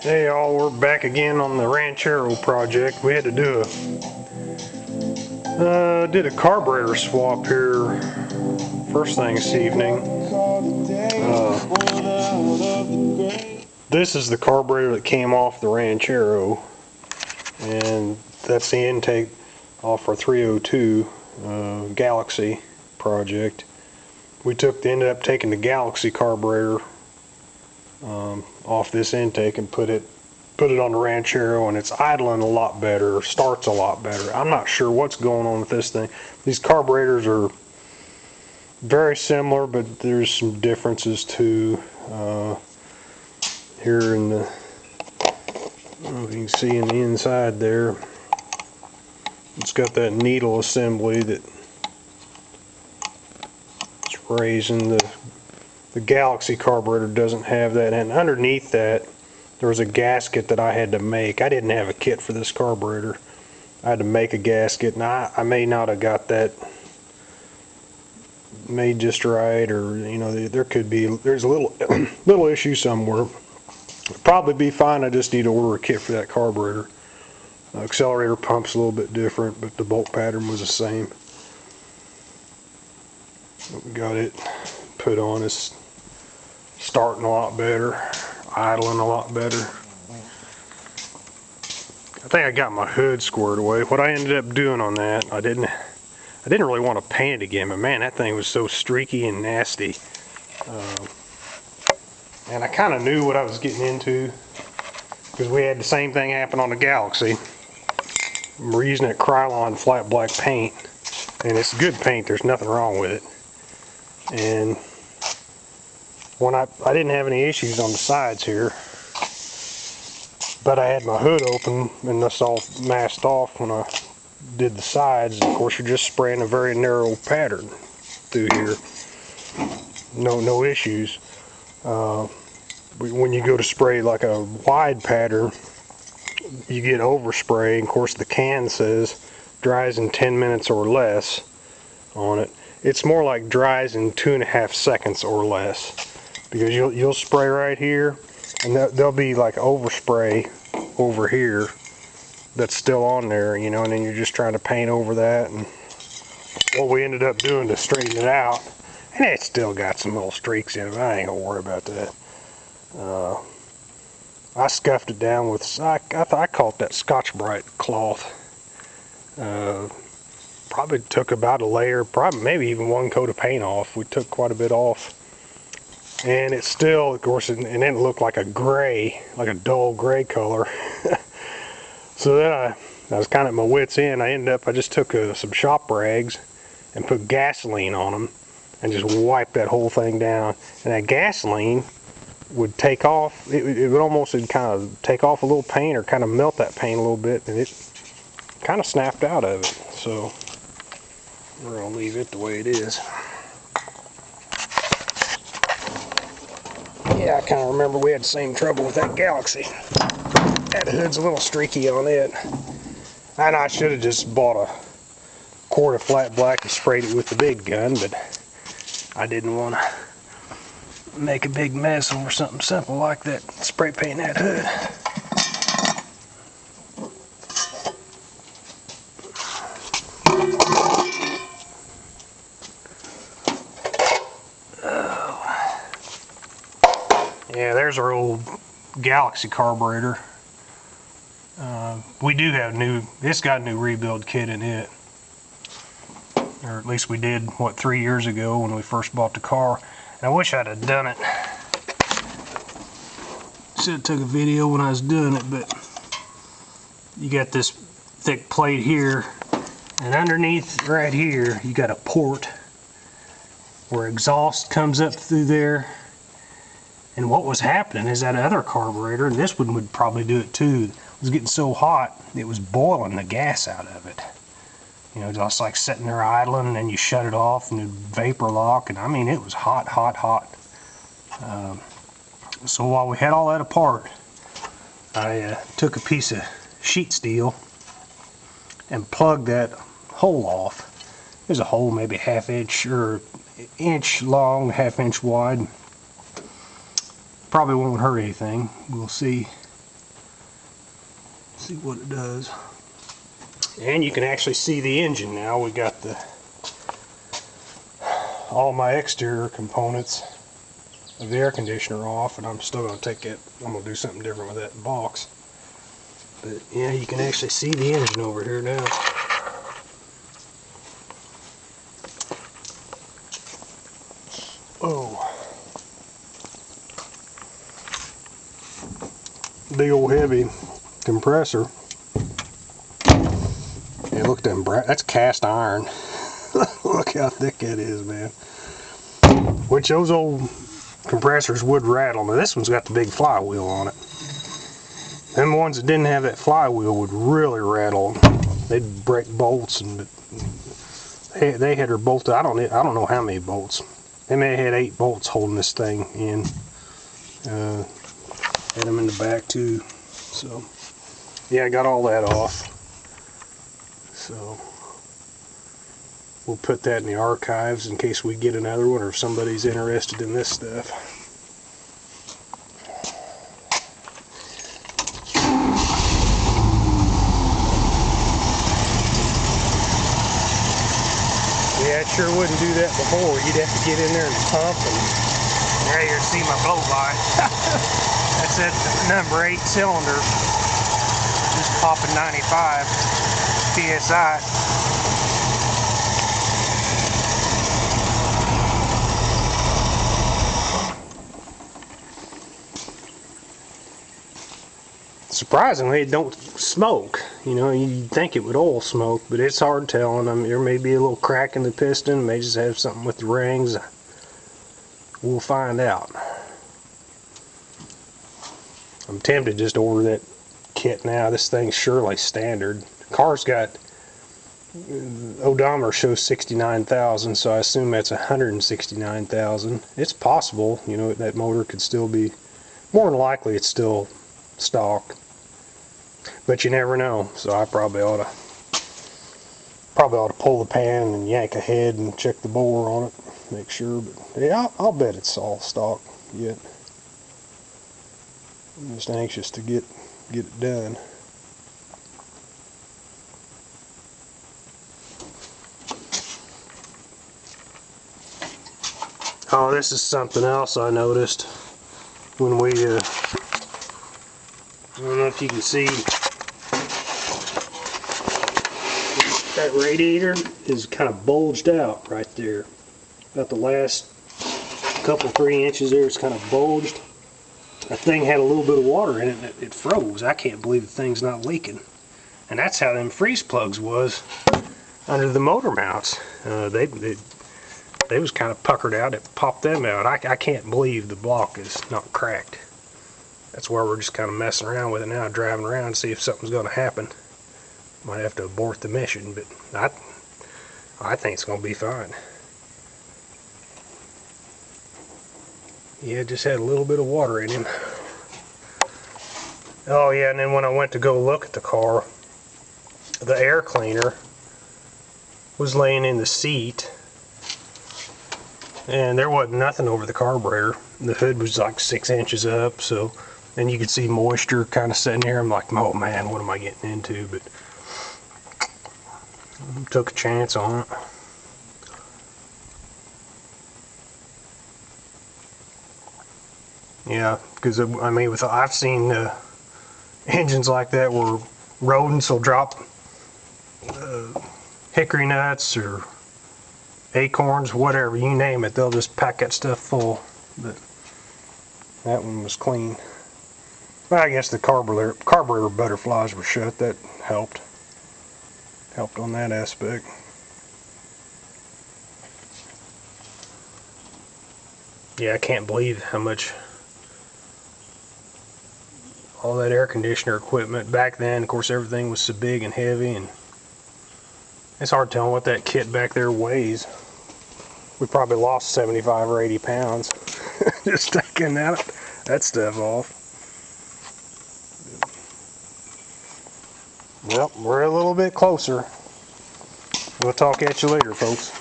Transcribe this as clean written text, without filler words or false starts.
Hey y'all, we're back again on the Ranchero project. We had to do did a carburetor swap here first thing this evening. This is the carburetor that came off the Ranchero, and that's the intake off our 302 Galaxy project. We ended up taking the Galaxy carburetor off this intake and put it on the Ranchero, and it's idling a lot better, starts a lot better. I'm not sure what's going on with this thing. These carburetors are very similar, but there's some differences too. Here in the, I don't know if you can see in the inside there, it's got that needle assembly that it's raising. The Galaxy carburetor doesn't have that, and underneath that there was a gasket that I had to make. I didn't have a kit for this carburetor. I had to make a gasket, and I may not have got that made just right, or there's a little issue somewhere. It'll probably be fine. I just need to order a kit for that carburetor. Accelerator pump's a little bit different, but the bolt pattern was the same. We got it put on. It's starting a lot better, idling a lot better. I think I got my hood squared away. What I ended up doing on that, I didn't really want to paint it again, but man, that thing was so streaky and nasty. And I kind of knew what I was getting into because we had the same thing happen on the Galaxy. We're using that Krylon flat black paint, and it's good paint. There's nothing wrong with it. And when I didn't have any issues on the sides here, but I had my hood open and this all masked off when I did the sides. Of course, you're just spraying a very narrow pattern through here. No issues. When you go to spray like a wide pattern, you get overspray. Of course, the can says dries in 10 minutes or less on it. It's more like dries in 2.5 seconds or less, because you'll spray right here, and there'll be like overspray over here that's still on there, and then you're just trying to paint over that. And what we ended up doing to straighten it out, and it still got some little streaks in it, I ain't gonna worry about that. I scuffed it down with, I call it that Scotch-Brite cloth. Probably took about a layer, maybe even one coat of paint off. We took quite a bit off. And it still, of course, and then it looked like a gray, like a dull gray color. So then I was kind of at my wit's end. I just took some shop rags and put gasoline on them and just wiped that whole thing down. And that gasoline would take off, it would kind of take off a little paint, or kind of melt that paint a little bit, and it kind of snapped out of it. So we're going to leave it the way it is. Yeah, I kind of remember we had the same trouble with that Galaxy. That hood's a little streaky on it. And I should have just bought a quart of flat black and sprayed it with the big gun, but I didn't want to make a big mess over something simple like that, spray painting that hood. Yeah, there's our old Galaxy carburetor. We do have it's got a new rebuild kit in it. Or at least we did, 3 years ago when we first bought the car. And I wish I'd have done it. Should have took a video when I was doing it, but you got this thick plate here, and underneath right here, you got a port where exhaust comes up through there. And what was happening is that other carburetor, and this one would probably do it too, was getting so hot, it was boiling the gas out of it. Just like sitting there idling, and then you shut it off and you vapor lock, and I mean, it was hot, hot, hot. So while we had all that apart, I took a piece of sheet steel and plugged that hole off. There's a hole maybe 1/2 inch or inch long, 1/2 inch wide. Probably won't hurt anything. We'll see See what it does. And you can actually see the engine now. We got all my exterior components of the air conditioner off, and I'm still going to take it. I'm going to do something different with that box. But yeah, you can actually see the engine over here now. Oh, big old heavy compressor. Yeah, look at them, that's cast iron. Look how thick it is, man. Which those old compressors would rattle. Now this one's got the big flywheel on it. Them ones that didn't have that flywheel would really rattle. They'd break bolts, and they had her bolted. I don't know how many bolts. They may have had 8 bolts holding this thing in. Had them in the back too. So yeah, I got all that off. So we'll put that in the archives in case we get another one or if somebody's interested in this stuff. Yeah, it sure wouldn't do that before. You'd have to get in there and pump, and there you see my blow light. That's that number 8 cylinder. Just popping 95 PSI. Surprisingly, it don't smoke. You know, you'd think it would oil smoke, but it's hard telling. I mean, there may be a little crack in the piston, may just have something with the rings. We'll find out. I'm tempted just to order that kit now. This thing's surely standard. The car's got, odometer shows 69,000, so I assume that's 169,000. It's possible, you know, that motor could still be, more than likely it's still stock. But you never know, so I probably ought to pull the pan and yank ahead and check the bore on it, make sure. But yeah, I'll bet it's all stock yet. I'm just anxious to get it done. Oh, this is something else I noticed when we I don't know if you can see. That radiator is kind of bulged out right there. About the last couple 3 inches there, it's kind of bulged. That thing had a little bit of water in it and it froze. I can't believe the thing's not leaking. And that's how them freeze plugs was under the motor mounts. They was kind of puckered out. It popped them out. I can't believe the block is not cracked. That's why we're just kind of messing around with it now, driving around to see if something's going to happen. Might have to abort the mission, but I think it's going to be fine. Yeah, it just had a little bit of water in him. Oh yeah, and then when I went to go look at the car, the air cleaner was laying in the seat, and there wasn't nothing over the carburetor. The hood was like 6 inches up, so then you could see moisture kind of sitting there. I'm like, oh man, what am I getting into? But took a chance on it. Yeah, because I mean, I've seen engines like that where rodents will drop hickory nuts or acorns, whatever, you name it, they'll just pack that stuff full. But that one was clean. Well, I guess the carburetor butterflies were shut. That helped on that aspect. Yeah, I can't believe how much all that air conditioner equipment back then. Of course, everything was so big and heavy, and it's hard telling what that kit back there weighs. We probably lost 75 or 80 pounds just taking that stuff off. Well, we're a little bit closer. We'll talk at you later, folks.